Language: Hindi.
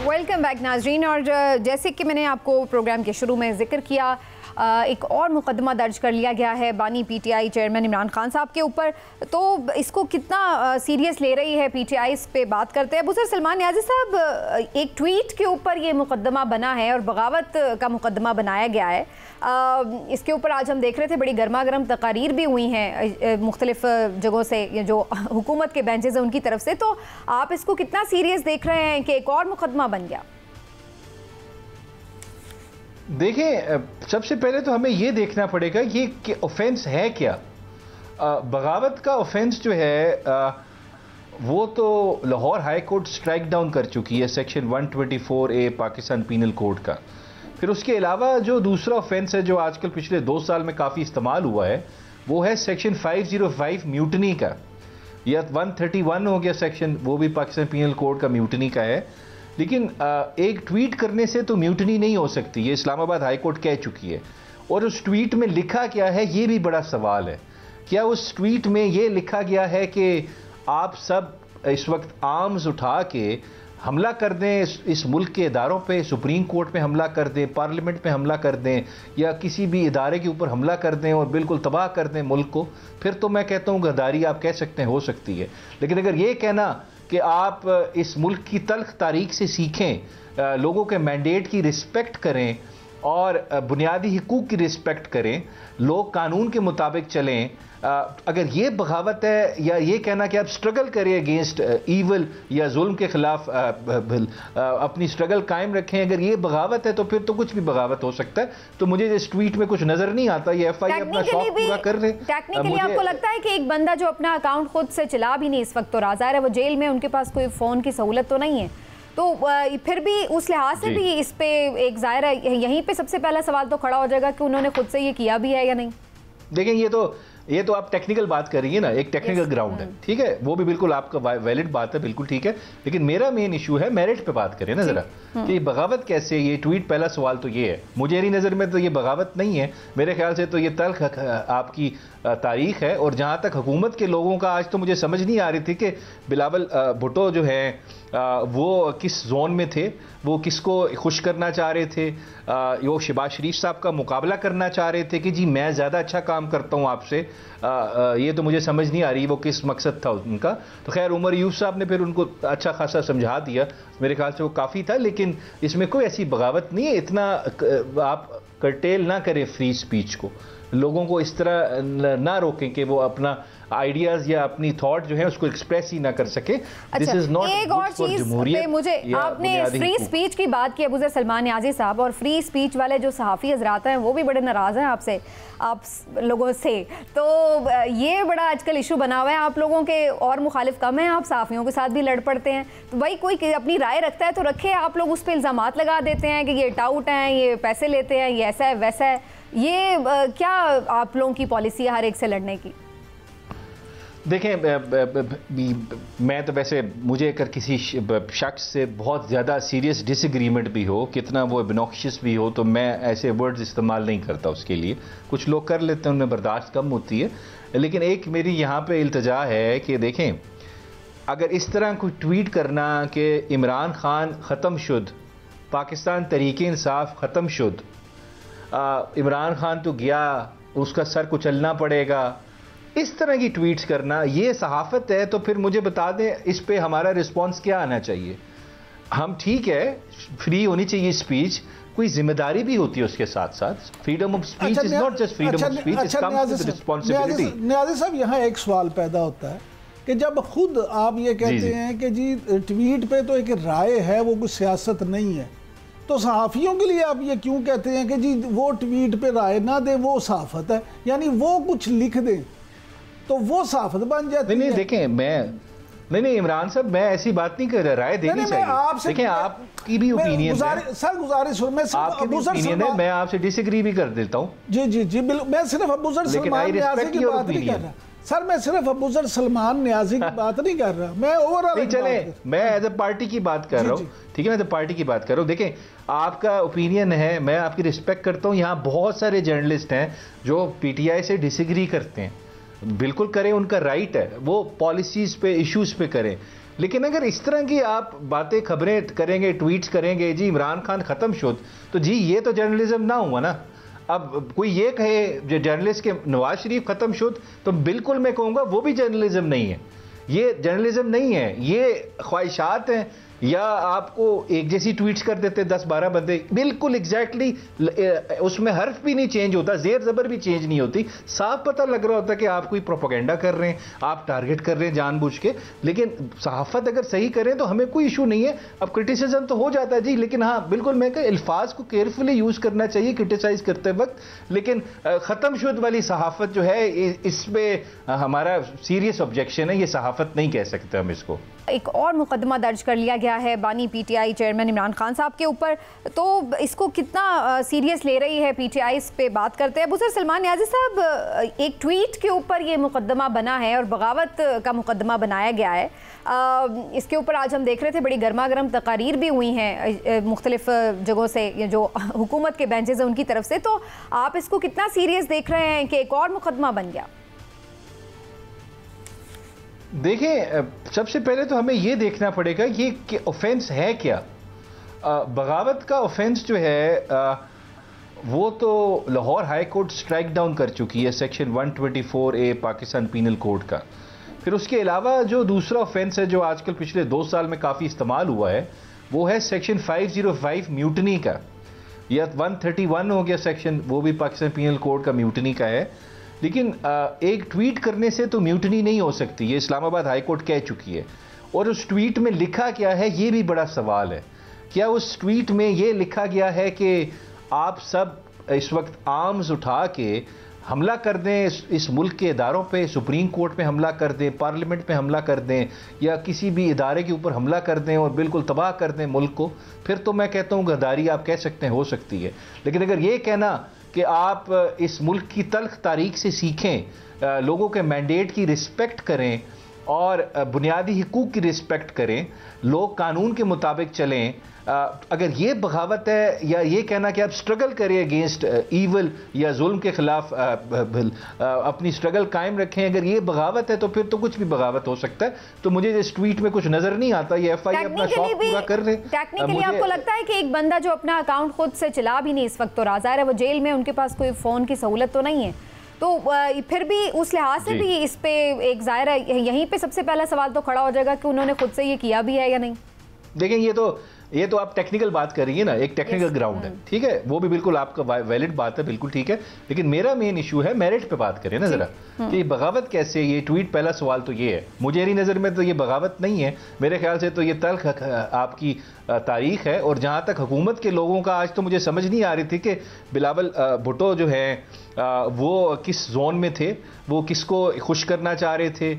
वेलकम बैक नाजरीन। और जैसे कि मैंने आपको प्रोग्राम के शुरू में जिक्र किया, एक और मुकदमा दर्ज कर लिया गया है बानी पीटीआई चेयरमैन इमरान खान साहब के ऊपर। तो इसको कितना सीरियस ले रही है पीटीआई, इस पे बात करते हैं। अबू सर सलमान नियाज़ी साहब, एक ट्वीट के ऊपर ये मुकदमा बना है और बगावत का मुकदमा बनाया गया है। इसके ऊपर आज हम देख रहे थे बड़ी गर्मा गर्म तकारीर भी हुई हैं मुख्तलिफ जगहों से, जो हुकूमत के बेंचेस हैं उनकी तरफ से। तो आप इसको कितना सीरियस देख रहे हैं कि एक और मुकदमा बन गया? देखें, सबसे पहले तो हमें ये देखना पड़ेगा ये ऑफेंस है क्या। बगावत का ऑफेंस जो है वो तो Lahore high court strike down कर चुकी है, section 124A Pakistan penal code का। फिर उसके अलावा जो दूसरा ऑफेंस है जो आजकल पिछले 2 साल में काफ़ी इस्तेमाल हुआ है वो है सेक्शन 505 म्यूटनी का, या 131 हो गया सेक्शन, वो भी पाकिस्तान पीनल कोड का म्यूटनी का है। लेकिन एक ट्वीट करने से तो म्यूटनी नहीं हो सकती, ये इस्लामाबाद हाई कोर्ट कह चुकी है। और उस ट्वीट में लिखा क्या है ये भी बड़ा सवाल है। क्या उस ट्वीट में ये लिखा गया है कि आप सब इस वक्त आर्म्स उठा के हमला कर दें इस मुल्क के इदारों पे, सुप्रीम कोर्ट पे हमला कर दें, पार्लियामेंट पे हमला कर दें, या किसी भी इदारे के ऊपर हमला कर दें और बिल्कुल तबाह कर दें मुल्क को? फिर तो मैं कहता हूँ गद्दारी आप कह सकते हैं, हो सकती है। लेकिन अगर ये कहना कि आप इस मुल्क की तल्ख तारीख से सीखें, लोगों के मैंडेट की रिस्पेक्ट करें और बुनियादी हुकूक की रिस्पेक्ट करें, लोग कानून के मुताबिक चलें, अगर ये बगावत है, या ये कहना कि आप स्ट्रगल करें अगेंस्ट ईवल या जुल्म के खिलाफ अपनी स्ट्रगल कायम रखें, अगर ये बगावत है तो फिर तो कुछ भी बगावत हो सकता है। तो मुझे इस ट्वीट में कुछ नजर नहीं आता। ये एफआई अपना शौक पूरा कर रहे हैं। टेक्निकली आपको लगता है कि एक बंदा जो अपना अकाउंट खुद से चला भी नहीं इस वक्त, तो राज़ार है, वो जेल में, उनके पास कोई फ़ोन की सहूलत तो नहीं है, तो फिर भी उस लिहाज से भी इस पे एक ज़ाहिर है यहीं पे सबसे पहला सवाल तो खड़ा हो जाएगा कि उन्होंने खुद से ये किया भी है या नहीं। देखें, ये तो आप टेक्निकल बात कर रही है ना, एक टेक्निकल ग्राउंड है, ठीक है, वो भी बिल्कुल आपका वैलिड बात है, बिल्कुल ठीक है। लेकिन मेरा मेन इशू है मेरिट पे बात करें ना जरा, कि ये बगावत कैसे, ये ट्वीट, पहला सवाल तो ये है। मुझे नज़र में तो ये बगावत नहीं है, मेरे ख्याल से तो ये तल्ख आपकी तारीख है। और जहाँ तक हुकूमत के लोगों का, आज तो मुझे समझ नहीं आ रही थी कि बिलावल भुट्टो जो है वो किस जोन में थे, वो किसको खुश करना चाह रहे थे, वो शहबाज शरीफ साहब का मुकाबला करना चाह रहे थे कि जी मैं ज़्यादा अच्छा काम करता हूँ आपसे, ये तो मुझे समझ नहीं आ रही वो किस मकसद था उनका। तो खैर उमर यूफ साहब ने फिर उनको अच्छा खासा समझा दिया, मेरे ख्याल से वो काफ़ी था। लेकिन इसमें कोई ऐसी बगावत नहीं है, इतना आप कर्टेल ना करें फ्री स्पीच को, लोगों को इस तरह ना रोकें कि वो अपना आइडियाज या अपनी थॉट जो है उसको एक्सप्रेस ही ना कर सके। दिस इज नॉट एक और चीज पे मुझे, आपने फ्री स्पीच की बात की अबू सलमान नियाज़ी साहब, और फ्री स्पीच वाले जो सहाफ़ी हजरात हैं वो भी बड़े नाराज़ हैं आपसे, आप लोगों से। तो ये बड़ा आजकल इशू बना हुआ है, आप लोगों के और मुखालिफ कम हैं, आप सहाफ़ियों के साथ भी लड़ पड़ते हैं। तो भाई कोई अपनी राय रखता है तो रखे, आप लोग उस पर इल्ज़ामात लगा देते हैं कि ये टाउट हैं, ये पैसे लेते हैं, ये ऐसा है वैसा है। ये क्या आप लोगों की पॉलिसी है हर एक से लड़ने की? देखें, मैं तो वैसे, मुझे अगर किसी शख्स से बहुत ज़्यादा सीरियस डिसएग्रीमेंट भी हो, कितना वो obnoxious भी हो, तो मैं ऐसे वर्ड्स इस्तेमाल नहीं करता उसके लिए। कुछ लोग कर लेते हैं, उनमें बर्दाश्त कम होती है। लेकिन एक मेरी यहाँ पे इल्तजा है कि देखें, अगर इस तरह कोई ट्वीट करना कि इमरान खान ख़त्म शुद, पाकिस्तान तहरीक इंसाफ ख़त्म शुद, इमरान खान तो गया, उसका सर कुचलना पड़ेगा, इस तरह की ट्वीट्स करना ये सहाफ़त है, तो फिर मुझे बता दें इस पे हमारा रिस्पांस क्या आना चाहिए। हम ठीक है, फ्री होनी चाहिए स्पीच, कोई जिम्मेदारी भी होती है उसके साथ साथ। Freedom of speech is not just freedom of speech, it comes with responsibility. Niazi साहब, यहाँ एक सवाल पैदा होता है कि जब खुद आप ये कहते हैं कि जी ट्वीट पे तो एक राय है, वो कुछ सियासत नहीं है, तो सहाफ़ियों के लिए आप ये क्यों कहते हैं कि जी वो ट्वीट पे राय ना दे, वो सहाफ़त है, यानी वो कुछ लिख दें तो वो सहाफ़त बन जाती है? नहीं, देखें, मैं नहीं इमरान साहब, मैं ऐसी बात नहीं कर रहा, राय देनी चाहिए। देखें, आपकी भी ओपिनियन है सर, गुजारिश मैं आपसे डिसएग्री भी कर देता हूँ। जी बिल्कुल, मैं सिर्फ अबू सर सलमान नियाज़ी की बात नहीं कर रहा सर, मैं सिर्फ अबू सर सलमान नियाज़ी की बात नहीं कर रहा, मैं ओवरऑल नहीं, चले, मैं एज ए पार्टी की बात कर रहा हूँ, ठीक है, मैं तो पार्टी की बात कर रहा हूँ। देखें, आपका ओपिनियन है, मैं आपकी रिस्पेक्ट करता हूँ। यहाँ बहुत सारे जर्नलिस्ट हैं जो पीटीआई से डिसएग्री करते हैं, बिल्कुल करें, उनका राइट है, वो पॉलिसीज़ पे, इश्यूज़ पे करें। लेकिन अगर इस तरह की आप बातें खबरें करेंगे, ट्वीट्स करेंगे, जी इमरान खान खत्म शुद, तो जी ये तो जर्नलिज्म ना हुआ ना। अब कोई ये कहे जो जर्नलिस्ट के नवाज शरीफ खत्म शुद, तो बिल्कुल मैं कहूँगा वो भी जर्नलिज्म नहीं है, ये जर्नलिज्म नहीं है, ये ख्वाहिशात हैं। या आपको एक जैसी ट्वीट्स कर देते 10-12 बंदे, बिल्कुल एग्जैक्टली उसमें हर्फ भी नहीं चेंज होता, जेर जबर भी चेंज नहीं होती, साफ पता लग रहा होता कि आप कोई प्रोपेगेंडा कर रहे हैं, आप टारगेट कर रहे हैं जानबूझ के। लेकिन सहाफत अगर सही करें तो हमें कोई इशू नहीं है। अब क्रिटिसिज्म तो हो जाता है जी, लेकिन हाँ बिल्कुल मैं कह अल्फाज को केयरफुली यूज करना चाहिए क्रिटिसाइज करते वक्त। लेकिन खत्म शुद वाली सहाफत जो है इसमें हमारा सीरियस ऑब्जेक्शन है, ये सहाफत नहीं कह सकते हम इसको। एक और मुकदमा दर्ज कर लिया गया है बानी पीटीआई चेयरमैन इमरान खान साहब के ऊपर, तो इसको कितना सीरियस ले रही है पीटीआई, इस पे बात करते हैं। बुज़ुर्ग सलमान नियाज़ी साहब, एक ट्वीट के ऊपर ये मुकदमा बना है और बगावत का मुकदमा बनाया गया है। इसके ऊपर आज हम देख रहे थे बड़ी गर्मा गर्म तकारीर भी हुई हैं मुख्तलिफ जगहों से, जो हुकूमत के बेंचेस हैं उनकी तरफ से। तो आप इसको कितना सीरियस देख रहे हैं कि एक और मुकदमा बन गया? देखें, सबसे पहले तो हमें यह देखना पड़ेगा ये ऑफेंस है क्या। बगावत का ऑफेंस जो है वो तो Lahore high court strike down कर चुकी है, section 124A Pakistan penal code का। फिर उसके अलावा जो दूसरा ऑफेंस है जो आजकल पिछले 2 साल में काफ़ी इस्तेमाल हुआ है, वो है सेक्शन 505 म्यूटनी का, या 131 हो गया सेक्शन, वो भी पाकिस्तान पीनल कोड का म्यूटनी का है। लेकिन एक ट्वीट करने से तो म्यूटनी नहीं हो सकती, ये इस्लामाबाद हाई कोर्ट कह चुकी है। और उस ट्वीट में लिखा क्या है ये भी बड़ा सवाल है। क्या उस ट्वीट में ये लिखा गया है कि आप सब इस वक्त आर्म्स उठा के हमला कर दें इस मुल्क के इदारों पे, सुप्रीम कोर्ट पे हमला कर दें, पार्लियामेंट पे हमला कर दें, या किसी भी इदारे के ऊपर हमला कर दें और बिल्कुल तबाह कर दें मुल्क को? फिर तो मैं कहता हूँ गद्दारी आप कह सकते हैं, हो सकती है। लेकिन अगर ये कहना कि आप इस मुल्क की तल्ख तारीख से सीखें, लोगों के मैंडेट की रिस्पेक्ट करें और बुनियादी हुकूक की रिस्पेक्ट करें, लोग कानून के मुताबिक चलें, अगर ये बगावत है, या ये कहना कि आप स्ट्रगल करें अगेंस्ट ईवल या जुल्म के खिलाफ अपनी स्ट्रगल कायम रखें, अगर ये बगावत है तो फिर तो कुछ भी बगावत हो सकता है। तो मुझे इस ट्वीट में कुछ नजर नहीं आता, ये एफआई अपना शौक पूरा कर रहे हैं। टेक्निकली आपको लगता है कि एक बंदा जो अपना अकाउंट खुद से चला भी नहीं इस वक्त, तो ज़ाहिर है वो जेल में, उनके पास कोई फ़ोन की सहूलत तो नहीं है, तो फिर भी उस लिहाज से भी इस पे एक ज़ाहिर है यहीं पे सबसे पहला सवाल तो खड़ा हो जाएगा कि उन्होंने खुद से ये किया भी है या नहीं। देखें, ये तो आप टेक्निकल बात कर रही है ना, एक टेक्निकल ग्राउंड है, ठीक है, वो भी बिल्कुल आपका वैलिड बात है, बिल्कुल ठीक है। लेकिन मेरा मेन इशू है मेरिट पे बात करें ना जरा, कि बगावत कैसे, ये ट्वीट, पहला सवाल तो ये है। मुझे नज़र में तो ये बगावत नहीं है, मेरे ख्याल से तो ये तल्ख आपकी तारीख है। और जहाँ तक हुकूमत के लोगों का, आज तो मुझे समझ नहीं आ रही थी कि बिलावल भुट्टो जो है वो किस जोन में थे, वो किसको खुश करना चाह रहे थे।